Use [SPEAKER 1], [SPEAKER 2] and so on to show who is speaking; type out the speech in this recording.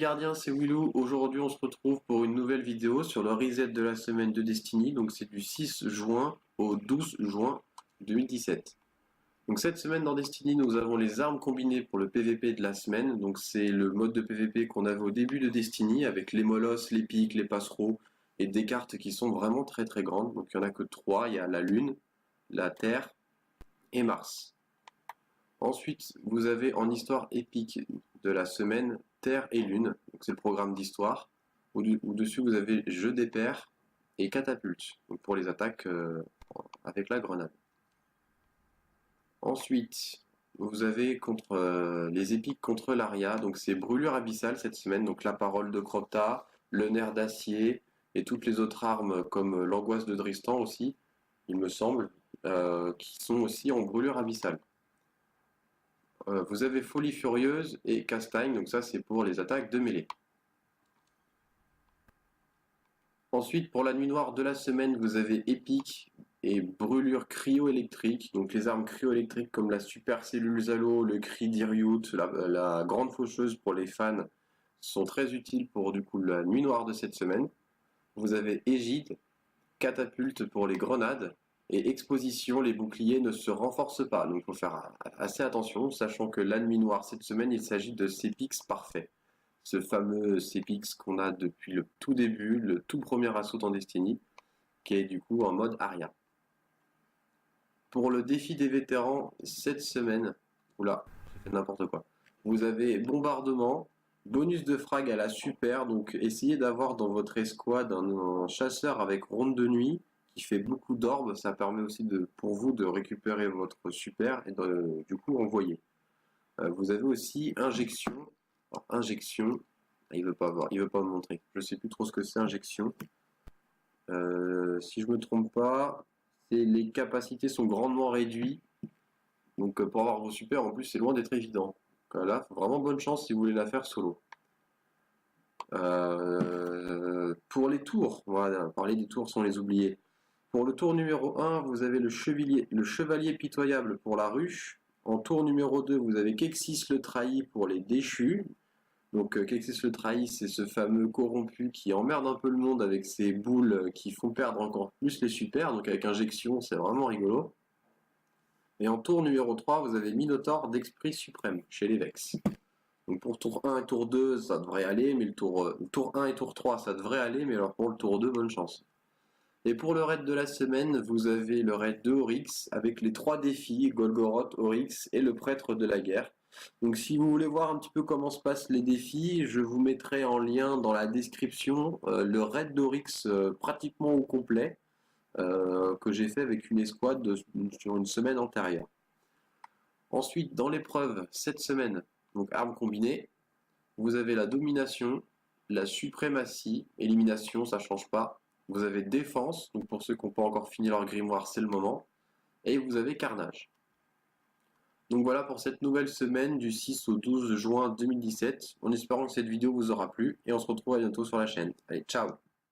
[SPEAKER 1] gardiens, c'est Willou. Aujourd'hui, on se retrouve pour une nouvelle vidéo sur le reset de la semaine de Destiny. Donc, c'est du 6 juin au 12 juin 2017. Donc, cette semaine dans Destiny, nous avons les armes combinées pour le PVP de la semaine. Donc, c'est le mode de PVP qu'on avait au début de Destiny avec les molosses, les pics, les passereaux et des cartes qui sont vraiment très très grandes. Donc, il n'y en a que 3. Il y a la Lune, la Terre et Mars. Ensuite, vous avez en histoire épique de la semaine Terre et Lune, donc c'est le programme d'histoire. Au-dessus, vous avez jeu des pairs et catapulte, donc pour les attaques avec la grenade. Ensuite, vous avez contre les épiques contre l'Aria, donc c'est brûlure abyssale cette semaine, donc la parole de Crota, le nerf d'acier et toutes les autres armes comme l'angoisse de Dristan aussi, il me semble, qui sont aussi en brûlure abyssale. Vous avez Folie Furieuse et Castagne, donc ça c'est pour les attaques de mêlée. Ensuite, pour la nuit noire de la semaine, vous avez Épique et Brûlure Cryo-électrique. Donc les armes cryo-électriques comme la Super Cellule Zalo, le Cri d'Iriut, la Grande Faucheuse pour les fans sont très utiles pour du coup la nuit noire de cette semaine. Vous avez Égide, Catapulte pour les grenades. Et exposition, les boucliers ne se renforcent pas, donc il faut faire assez attention, sachant que la nuit noire cette semaine, il s'agit de Cépix parfait. Ce fameux Cépix qu'on a depuis le tout début, le tout premier assaut en Destiny, qui est du coup en mode Aria. Pour le défi des vétérans, cette semaine, oula, j'ai fait n'importe quoi, vous avez bombardement, bonus de frag à la super, donc essayez d'avoir dans votre escouade un chasseur avec ronde de nuit, qui fait beaucoup d'orbes, ça permet aussi pour vous de récupérer votre super et du coup envoyer. Vous avez aussi injection. Alors, injection, il veut pas voir, il veut pas me montrer. Je sais plus trop ce que c'est injection. Si je me trompe pas, les capacités sont grandement réduites. Donc pour avoir vos super, en plus c'est loin d'être évident. Donc, là, vraiment bonne chance si vous voulez la faire solo. Pour les tours, voilà, parler des tours sans les oublier. Pour le tour numéro 1, vous avez le chevalier pitoyable pour la ruche. En tour numéro 2, vous avez Kexis le trahi pour les déchus. Donc Kexis le trahi, c'est ce fameux corrompu qui emmerde un peu le monde avec ses boules qui font perdre encore plus les super. Donc avec injection, c'est vraiment rigolo. Et en tour numéro 3, vous avez Minotaur d'Esprit Suprême chez les Vex. Donc pour tour 1 et tour 2, ça devrait aller, mais le tour 1 et tour 3, ça devrait aller, mais alors pour le tour 2, bonne chance. Et pour le raid de la semaine, vous avez le raid de Oryx avec les 3 défis, Golgoroth, Oryx et le prêtre de la guerre. Donc si vous voulez voir un petit peu comment se passent les défis, je vous mettrai en lien dans la description le raid d'Oryx pratiquement au complet que j'ai fait avec une escouade sur une semaine antérieure. Ensuite, dans l'épreuve cette semaine, donc armes combinées, vous avez la domination, la suprématie, élimination, ça change pas. Vous avez défense, donc pour ceux qui n'ont pas encore fini leur grimoire, c'est le moment. Et vous avez carnage. Donc voilà pour cette nouvelle semaine du 6 au 12 juin 2017. En espérant que cette vidéo vous aura plu. Et on se retrouve à bientôt sur la chaîne. Allez, ciao!